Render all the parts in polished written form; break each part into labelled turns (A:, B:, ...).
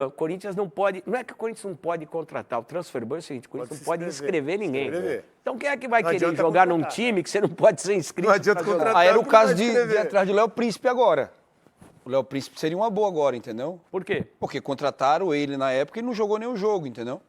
A: O Corinthians não pode... Não é que o Corinthians não pode contratar. O transferban é o seguinte, o Corinthians não pode inscrever ninguém. Então quem é que vai querer jogar num time que você não pode ser inscrito?
B: Não adianta contratar.
C: Aí era o caso de ir atrás do Léo Príncipe agora. O Léo Príncipe seria uma boa agora, entendeu?
A: Por quê?
C: Porque contrataram ele na época e não jogou nenhum jogo, entendeu?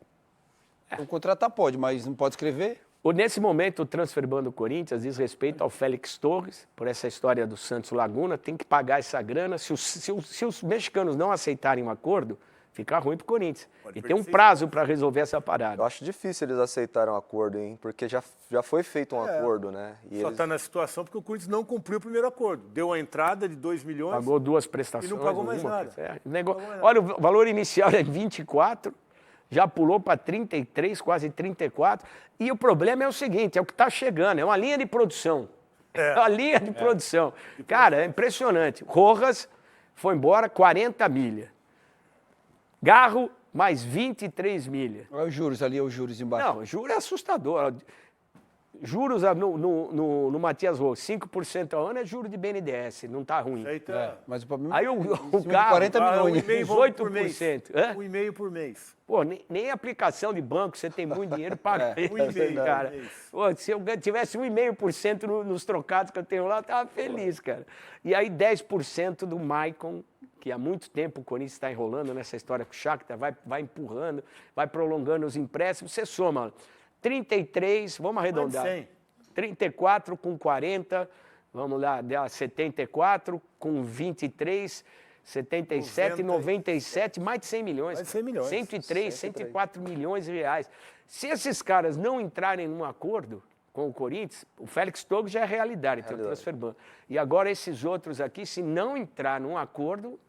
C: Então contratar pode, mas não pode escrever.
A: Nesse momento, o transferban do Corinthians diz respeito ao Félix Torres, por essa história do Santos Laguna, tem que pagar essa grana. Se os mexicanos não aceitarem um acordo, fica ruim para o Corinthians. E tem um prazo para resolver essa parada.
D: Eu acho difícil eles aceitarem um acordo, hein? Porque já foi feito um acordo, né?
B: E só está na situação porque o Corinthians não cumpriu o primeiro acordo. Deu a entrada de 2 milhões.
A: Pagou 2 prestações.
B: E não pagou mais nada.
A: Olha, o valor inicial é 24, já pulou para 33, quase 34. E o problema é o seguinte, é o que está chegando, é uma linha de produção. É uma linha de produção. Cara, é impressionante. Rojas foi embora 40 milha. Garro, mais 23 milha.
C: Olha os juros ali, os juros embaixo.
A: Não, juros é assustador. Juros no Matias Rojas, 5% ao ano é juro de BNDES, não está ruim.
C: Mas o problema
A: Aí o Garro,
C: 40 milhões,
A: 18%.
B: 1,5 por mês.
A: Pô, nem aplicação de banco, você tem muito dinheiro, paga isso, cara. Pô, se eu tivesse 1,5% nos trocados que eu tenho lá, eu estava feliz, cara. E aí 10% do Maicon, que há muito tempo o Corinthians está enrolando nessa história com o Shakhtar, vai empurrando, vai prolongando os empréstimos, você soma 33, vamos arredondar, 34 com 40, vamos lá, dá 74 com 23, 77, 97, mais de 100 milhões.
B: Mais de 100 milhões.
A: 103, 104 milhões de reais. Se esses caras não entrarem num acordo com o Corinthians, o Félix Torres já é realidade, tem o transferban. E agora esses outros aqui, se não entrar num acordo,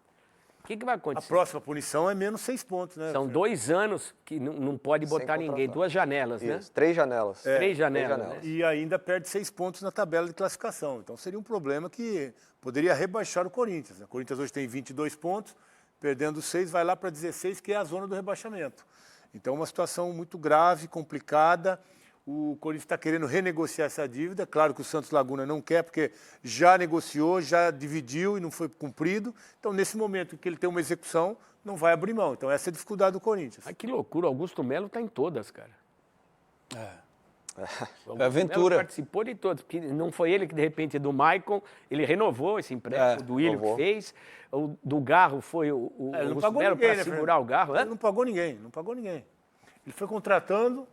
A: o que vai acontecer?
B: A próxima punição é menos 6 pontos, né?
A: São 2 anos que não pode botar ninguém, 2 janelas, né?
D: 3 janelas.
A: 3 janelas. Né?
B: E ainda perde 6 pontos na tabela de classificação. Então seria um problema que poderia rebaixar o Corinthians. O Corinthians hoje tem 22 pontos, perdendo 6, vai lá para 16, que é a zona do rebaixamento. Então é uma situação muito grave, complicada. O Corinthians está querendo renegociar essa dívida. Claro que o Santos Laguna não quer, porque já negociou, já dividiu e não foi cumprido. Então, nesse momento em que ele tem uma execução, não vai abrir mão. Então, essa é a dificuldade do Corinthians.
A: Ai, que loucura. Augusto Melo está em todas, cara.
C: É aventura.
A: Melo participou de todas. Porque não foi ele que, de repente, do Maicon, ele renovou esse empréstimo, do Willian que fez. O do Garro foi o Augusto Melo para segurar o Garro.
B: Ele não pagou ninguém, Ele foi contratando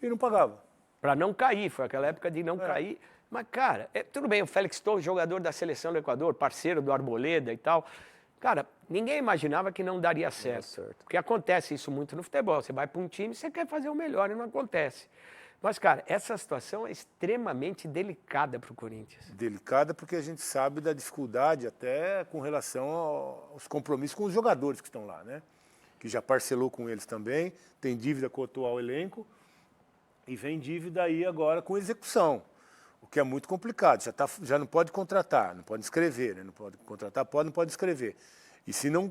B: e não pagava.
A: Para não cair, foi aquela época de não cair. Mas, cara, tudo bem, o Félix Torres, jogador da seleção do Equador, parceiro do Arboleda e tal. Cara, ninguém imaginava que não daria certo. Porque acontece isso muito no futebol. Você vai para um time, você quer fazer o melhor e não acontece. Mas, cara, essa situação é extremamente delicada para o Corinthians.
B: Delicada porque a gente sabe da dificuldade até com relação aos compromissos com os jogadores que estão lá, né? Que já parcelou com eles também, tem dívida com o atual elenco. E vem dívida aí agora com execução, o que é muito complicado. Já não pode contratar, não pode escrever, né? Não pode contratar, não pode escrever. E se não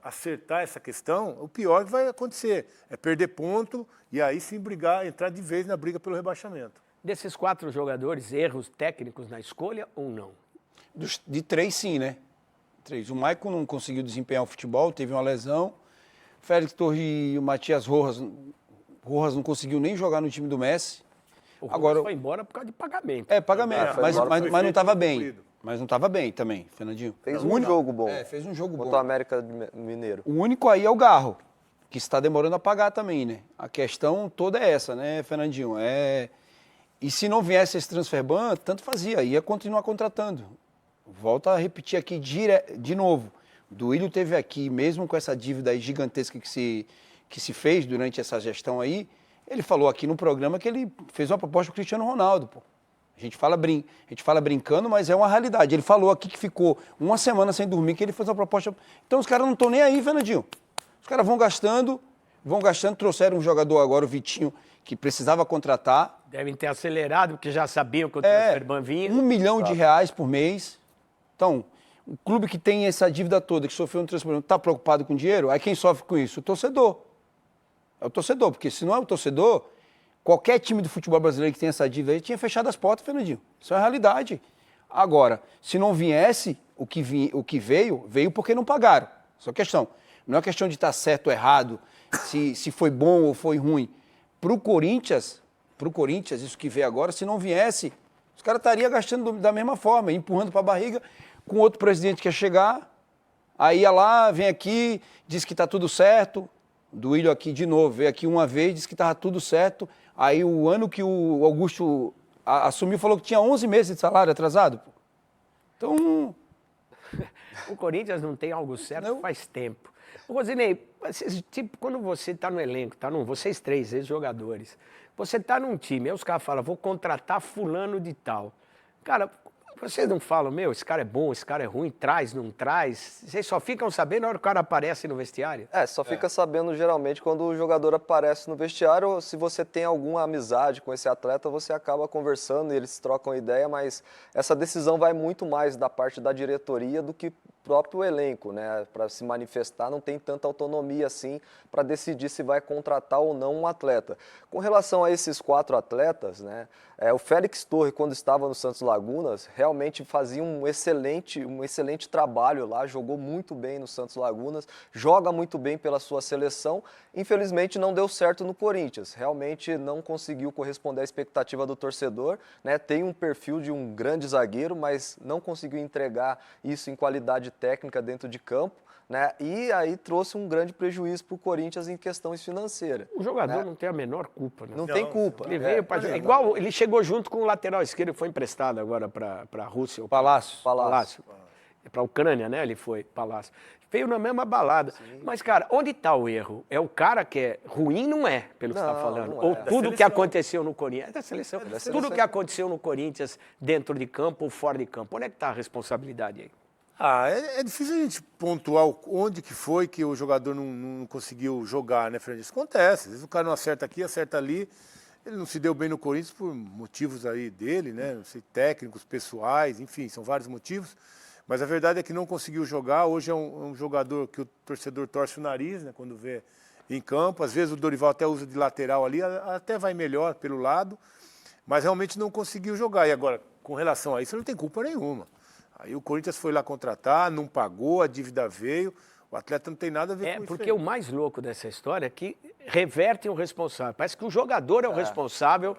B: acertar essa questão, o pior que vai acontecer é perder ponto e aí sim entrar de vez na briga pelo rebaixamento.
A: Desses 4 jogadores, erros técnicos na escolha ou não?
C: De 3, sim, né? 3. O Maicon não conseguiu desempenhar o futebol, teve uma lesão. O Félix Torres e o Matias Rojas não conseguiu nem jogar no time do Messi.
A: O Rojas foi embora por causa de pagamento.
C: Pagamento, mas não estava bem. Mas não estava bem também, Fernandinho.
D: Fez um jogo bom.
C: Fez um jogo bom.
D: Contra o América Mineiro.
C: O único aí é o Garro, que está demorando a pagar também, né? A questão toda é essa, né, Fernandinho? E se não viesse esse transferban, tanto fazia, ia continuar contratando. Volto a repetir aqui de novo. O Duílio teve aqui, mesmo com essa dívida aí gigantesca que se fez durante essa gestão aí, ele falou aqui no programa que ele fez uma proposta para o Cristiano Ronaldo, pô. A gente fala brincando, mas é uma realidade. Ele falou aqui que ficou uma semana sem dormir, que ele fez uma proposta. Então os caras não estão nem aí, Fernandinho. Os caras vão gastando, trouxeram um jogador agora, o Vitinho, que precisava contratar.
A: Devem ter acelerado, porque já sabiam que o transferban vinha.
C: R$1 milhão por mês. Então, o clube que tem essa dívida toda, que sofreu um transferban, está preocupado com dinheiro? Aí quem sofre com isso? O torcedor. É o torcedor, porque se não é o torcedor, qualquer time do futebol brasileiro que tem essa dívida aí tinha fechado as portas, Fernandinho. Isso é a realidade. Agora, se não viesse, o que veio porque não pagaram. Essa é a questão. Não é questão de estar certo ou errado, se foi bom ou foi ruim. Para o Corinthians, isso que vê agora, se não viesse, os caras estariam gastando da mesma forma, empurrando para a barriga, com outro presidente que ia chegar, aí ia lá, vem aqui, diz que está tudo certo, Duílio aqui de novo, veio aqui uma vez, disse que estava tudo certo, aí o ano que o Augusto assumiu, falou que tinha 11 meses de salário atrasado. Então...
A: O Corinthians não tem algo certo
C: Não.
A: faz tempo. Rosinei, tipo, quando você está no elenco, vocês três ex-jogadores, você está num time, aí os caras falam, vou contratar fulano de tal. Cara, vocês não falam, meu, esse cara é bom, esse cara é ruim, traz, não traz? Vocês só ficam sabendo na hora que o cara aparece no vestiário?
D: Só fica sabendo geralmente quando o jogador aparece no vestiário, ou se você tem alguma amizade com esse atleta, você acaba conversando e eles trocam ideia, mas essa decisão vai muito mais da parte da diretoria do que próprio elenco, né? Para se manifestar, não tem tanta autonomia assim para decidir se vai contratar ou não um atleta. Com relação a esses 4 atletas, né? O Félix Torres, quando estava no Santos Lagunas, realmente fazia um excelente trabalho lá, jogou muito bem no Santos Lagunas, joga muito bem pela sua seleção. Infelizmente não deu certo no Corinthians, realmente não conseguiu corresponder à expectativa do torcedor, né? Tem um perfil de um grande zagueiro, mas não conseguiu entregar isso em qualidade técnica dentro de campo, né? E aí trouxe um grande prejuízo para o Corinthians em questões financeiras.
A: O jogador não tem a menor culpa, né?
D: Não tem culpa.
A: Ele veio igual ele chegou junto com o lateral esquerdo, foi emprestado agora para a Rússia. O
C: Palácio.
A: Palácio. Para a Ucrânia, né? Ele foi, Palácio. Veio na mesma balada. Sim. Mas, cara, onde está o erro? É o cara que é ruim, não é, pelo que você está falando. Ou tudo que aconteceu no Corinthians. É da seleção. Tudo que aconteceu no Corinthians, dentro de campo ou fora de campo. Onde é que está a responsabilidade aí?
B: É difícil a gente pontuar onde que foi que o jogador não conseguiu jogar, né, Fernandes? Isso acontece. Às vezes o cara não acerta aqui, acerta ali. Ele não se deu bem no Corinthians por motivos aí dele, né? Não sei, técnicos, pessoais, enfim, são vários motivos. Mas a verdade é que não conseguiu jogar. Hoje é um jogador que o torcedor torce o nariz, né, quando vê em campo. Às vezes o Dorival até usa de lateral ali, até vai melhor pelo lado. Mas realmente não conseguiu jogar. E agora, com relação a isso, não tem culpa nenhuma. Aí o Corinthians foi lá contratar, não pagou, a dívida veio, o atleta não tem nada a ver com isso.
A: Porque o mais louco dessa história é que revertem o responsável. Parece que o jogador é o responsável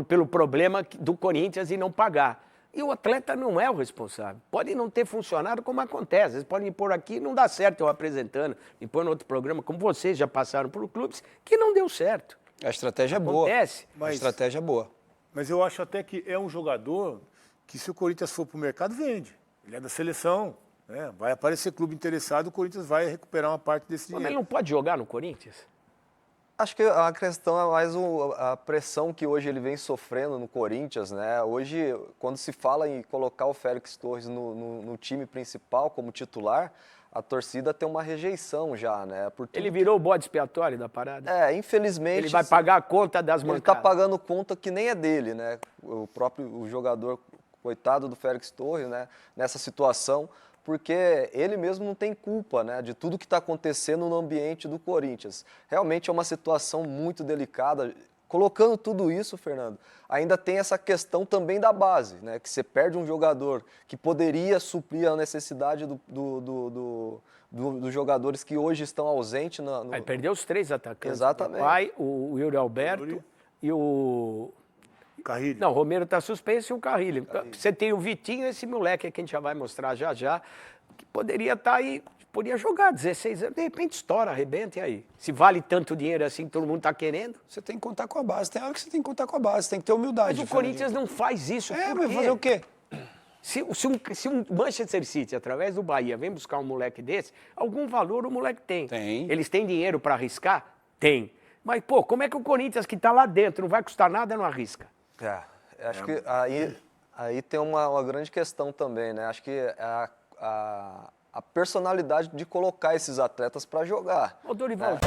A: pelo problema do Corinthians e não pagar. E o atleta não é o responsável. Pode não ter funcionado como acontece. Às vezes podem me pôr aqui e não dá certo eu apresentando, me pôr no outro programa, como vocês já passaram por clubes, que não deu certo.
C: A estratégia é boa.
A: Acontece.
C: A estratégia é boa.
B: Mas eu acho até que é um jogador que, se o Corinthians for para o mercado, vende. Ele é da seleção, né? Vai aparecer clube interessado, o Corinthians vai recuperar uma parte desse dinheiro.
A: Mas ele não pode jogar no Corinthians?
D: Acho que a questão é mais a pressão que hoje ele vem sofrendo no Corinthians, né? Hoje, quando se fala em colocar o Félix Torres no time principal como titular, a torcida tem uma rejeição já, né?
A: Ele virou o bode expiatório da parada?
D: Infelizmente...
A: Ele vai pagar a conta das mancadas.
D: Ele está pagando conta que nem é dele, né? O jogador... Coitado do Félix Torres, né, nessa situação, porque ele mesmo não tem culpa, né, de tudo que está acontecendo no ambiente do Corinthians. Realmente é uma situação muito delicada. Colocando tudo isso, Fernando, ainda tem essa questão também da base, né, que você perde um jogador que poderia suprir a necessidade dos jogadores que hoje estão ausentes.
A: Aí perdeu os 3 atacantes.
D: Exatamente.
A: O pai, o Yuri Alberto e o...
B: Carrilho.
A: Não, o Romero está suspenso e o Carrilho. Você tem o Vitinho, esse moleque que a gente já vai mostrar já, que poderia estar aí, podia jogar 16 anos, de repente estoura, arrebenta e aí? Se vale tanto dinheiro assim que todo mundo está querendo?
C: Você tem que contar com a base. Tem hora que você tem que contar com a base, tem que ter humildade.
A: Mas o Corinthians não faz isso.
C: Vai fazer o quê?
A: Se um Manchester City, através do Bahia, vem buscar um moleque desse, algum valor o moleque tem.
C: Tem.
A: Eles têm dinheiro para arriscar? Tem. Mas, pô, como é que o Corinthians, que está lá dentro, não vai custar nada, não arrisca?
D: Acho que aí tem uma grande questão também, né? Acho que a personalidade de colocar esses atletas para jogar.
A: Ô, Dorival,